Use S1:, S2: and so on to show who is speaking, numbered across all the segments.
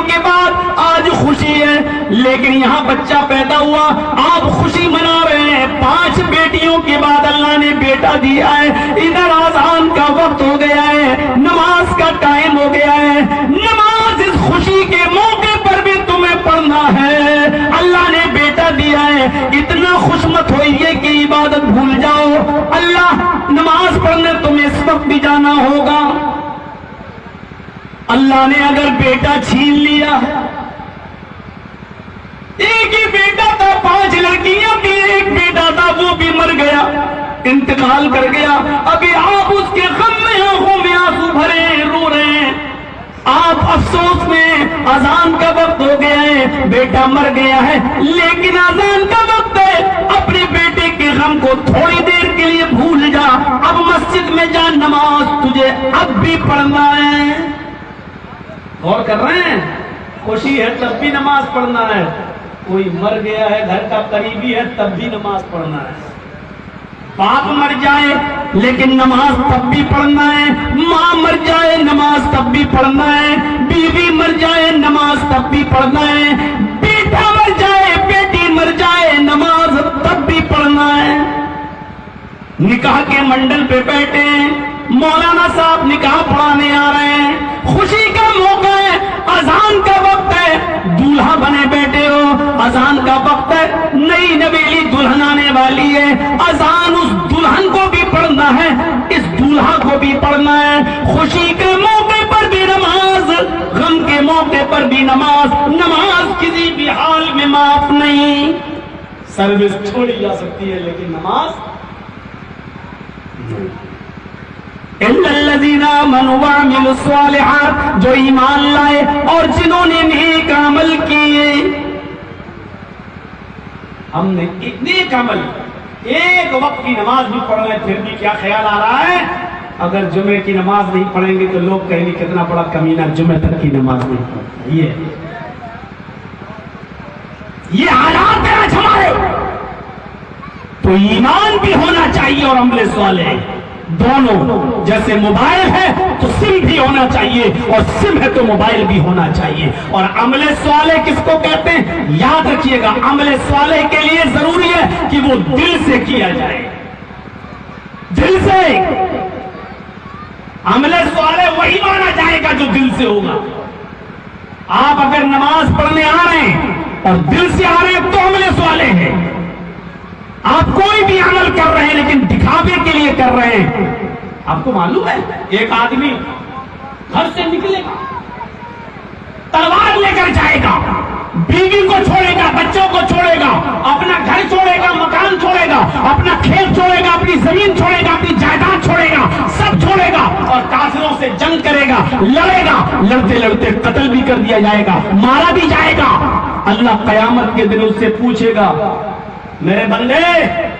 S1: کے بعد آج خوشی ہے، لیکن یہاں بچہ پیدا ہوا، آپ خوشی منا رہے ہیں، 5 بیٹیوں کے بعد اللہ نے بیٹا دیا ہے، ادھر اذان کا وقت ہو گیا ہے، نماز کا ٹائم ہو گیا ہے، نماز اس خوشی کے موقع پر بھی تمہیں پڑھنا ہے، اللہ نے بیٹا دیا ہے، اتنا خوش مت ہوئیے کہ عبادت بھول جاؤ، اللہ نماز پڑھنے تمہیں اس وقت بھی جانا ہوگا۔ اللہ نے اگر بیٹا چھین لیا، ایک ہی بیٹا تھا، 5 لڑکیاں تھی، ایک بیٹا تھا وہ بھی مر گیا، انتقال کر گیا، ابھی آپ اس کے غم میں آنکھوں میں آنسو بھرے رو رہے ہیں، آپ افسوس میں، اذان کا وقت ہو گیا ہے، بیٹا مر گیا ہے، لیکن اذان کا وقت ہے، اپنے بیٹے کے غم کو تھوڑی دیر کے لیے بھول جا، اب مسجد میں جا، نماز تجھے اب بھی پڑھنا ہے۔ غور کر رہے ہیں؟ خوشی ہے تب بھی نماز پڑھنا ہے، کوئی مر گیا ہے گھر کا قریبی ہے تب بھی نماز پڑھنا ہے، باپ مر جائے لیکن نماز تب بھی پڑھنا ہے، ماں مر جائے نماز تب بھی پڑھنا ہے، بیوی مر جائے نماز تب بھی پڑھنا ہے، بیٹا مر جائے، بیٹی مر جائے، نماز تب بھی پڑھنا ہے۔ نکاح کے منڈل پہ بیٹھے ہیں، مولانا صاحب نکاح پڑھانے آ رہے ہیں، خوشی کا موقع ہے، اذان کا وقت ہے، دولہا بنے بیٹھے ہو، اذان کا وقت ہے، نئی نویلی دلہن آنے والی ہے، اذان اس دلہن کو بھی پڑھنا ہے، اس دولہا کو بھی پڑھنا ہے، خوشی کے موقع پر بھی نماز، غم کے موقع پر بھی نماز، نماز کسی بھی حال میں معاف نہیں، سروس چھوڑی جا سکتی ہے لیکن نماز الذین آمنوا وعملوا الصالحات، جو ایمان لائے اور جنہوں نے نیک عمل کیے۔ ہم نے نیک عمل، ایک وقت کی نماز بھی پڑھ رہے، پھر بھی کیا خیال آ رہا ہے، اگر جمعے کی نماز نہیں پڑھیں گے تو لوگ کہیں گے کتنا بڑا کمینہ جمعے تک کی نماز نہیں پڑھتا۔ یہ حالات ہیں آج ہمارے، تو ایمان بھی ہونا چاہیے اور عمل صالح دونوں، جیسے موبائل ہے تو سم بھی ہونا چاہیے اور سم ہے تو موبائل بھی ہونا چاہیے۔ اور عمل صالح کس کو کہتے ہیں؟ یاد رکھیے گا، عمل صالح کے لیے ضروری ہے کہ وہ دل سے کیا جائے، دل سے۔ عمل صالح وہی مانا جائے گا جو دل سے ہوگا۔ آپ اگر نماز پڑھنے آ رہے ہیں اور دل سے آ رہے ہیں تو عمل صالح ہے۔ آپ کوئی بھی عمل کر رہے ہیں لیکن دکھاوے کے لیے کر رہے ہیں۔ آپ کو معلوم ہے ایک آدمی گھر سے نکلے گا، تلوار لے کر جائے گا، بیوی کو چھوڑے گا، بچوں کو چھوڑے گا، اپنا گھر چھوڑے گا، مکان چھوڑے گا، اپنا کھیت چھوڑے گا، اپنی زمین چھوڑے گا، اپنی جائیداد چھوڑے گا، سب چھوڑے گا اور کافروں سے جنگ کرے گا، لڑے گا، لڑتے لڑتے قتل بھی کر دیا جائے گا، مارا بھی جائے گا۔ اللہ قیامت کے دن اس سے پوچھے گا، میرے بندے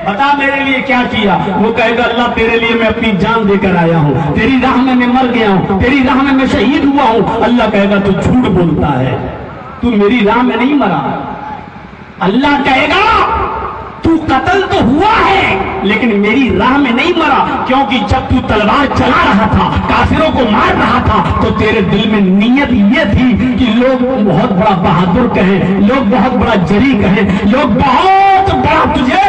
S1: بتا میرے لیے کیا کیا؟ وہ کہے گا اللہ تیرے لیے میں اپنی جان دے کر آیا ہوں، تیری راہ میں میں مر گیا ہوں، تیری راہ میں میں شہید ہوا ہوں۔ اللہ کہے گا تو جھوٹ بولتا ہے، تو میری راہ میں نہیں مرا۔ اللہ کہے گا تو قتل تو ہوا ہے لیکن میری راہ میں نہیں مرا، کیونکہ جب تو تلوار چلا رہا تھا، کافروں کو مار رہا تھا، تو تیرے دل میں نیت یہ تھی کہ لوگ بہت بڑا بہادر کہیں، لوگ بہت بڑا جری کہیں، لوگ بہت بڑا تجھے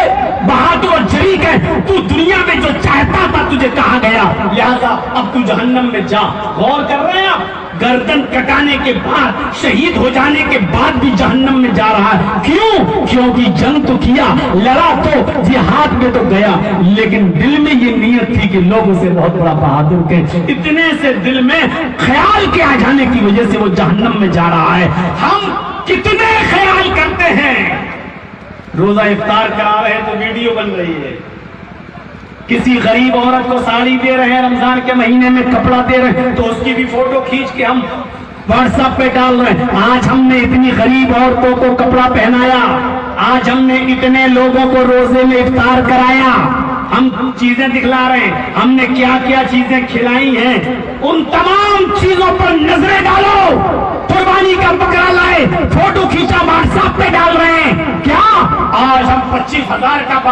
S1: بہادر اور جری کہیں، تو دنیا میں جو چاہتا تھا تجھے کہا گیا، لہذا اب تو جہنم میں جا۔ غور کر رہے ہیں آپ، گردن کٹانے کے بعد، شہید ہو جانے کے بعد بھی جہنم میں جا رہا ہے۔ کیوں؟ کیونکہ جنگ تو کیا، لڑا تو، جہاد میں تو گیا، لیکن دل میں یہ نیت تھی کہ لوگ اسے بہت بڑا بہادر کہیں۔ اتنے سے دل میں خیال کے آ جانے کی وجہ سے وہ جہنم میں جا رہا ہے۔ ہم کتنے خیال کرتے ہیں، روزہ افطار کرا رہے ہیں تو ویڈیو بن رہی ہے، کسی غریب عورت کو ساڑی دے رہے ہیں، رمضان کے مہینے میں کپڑا دے رہے ہیں تو اس کی بھی فوٹو کھینچ کے ہم واٹس ایپ پہ ڈال رہے ہیں۔ آج ہم نے اتنی غریب عورتوں کو کپڑا پہنایا، آج ہم نے اتنے لوگوں کو روزے میں افطار کرایا، ہم چیزیں دکھلا رہے ہیں، ہم نے کیا کیا چیزیں کھلائی ہیں، ان تمام چیزوں پر نظریں ڈالو۔ قربانی کا بکرا لائے، فوٹو کھینچا واٹس ایپ پہ ڈال رہے ہیں، کیا آج ہم 25,000 کا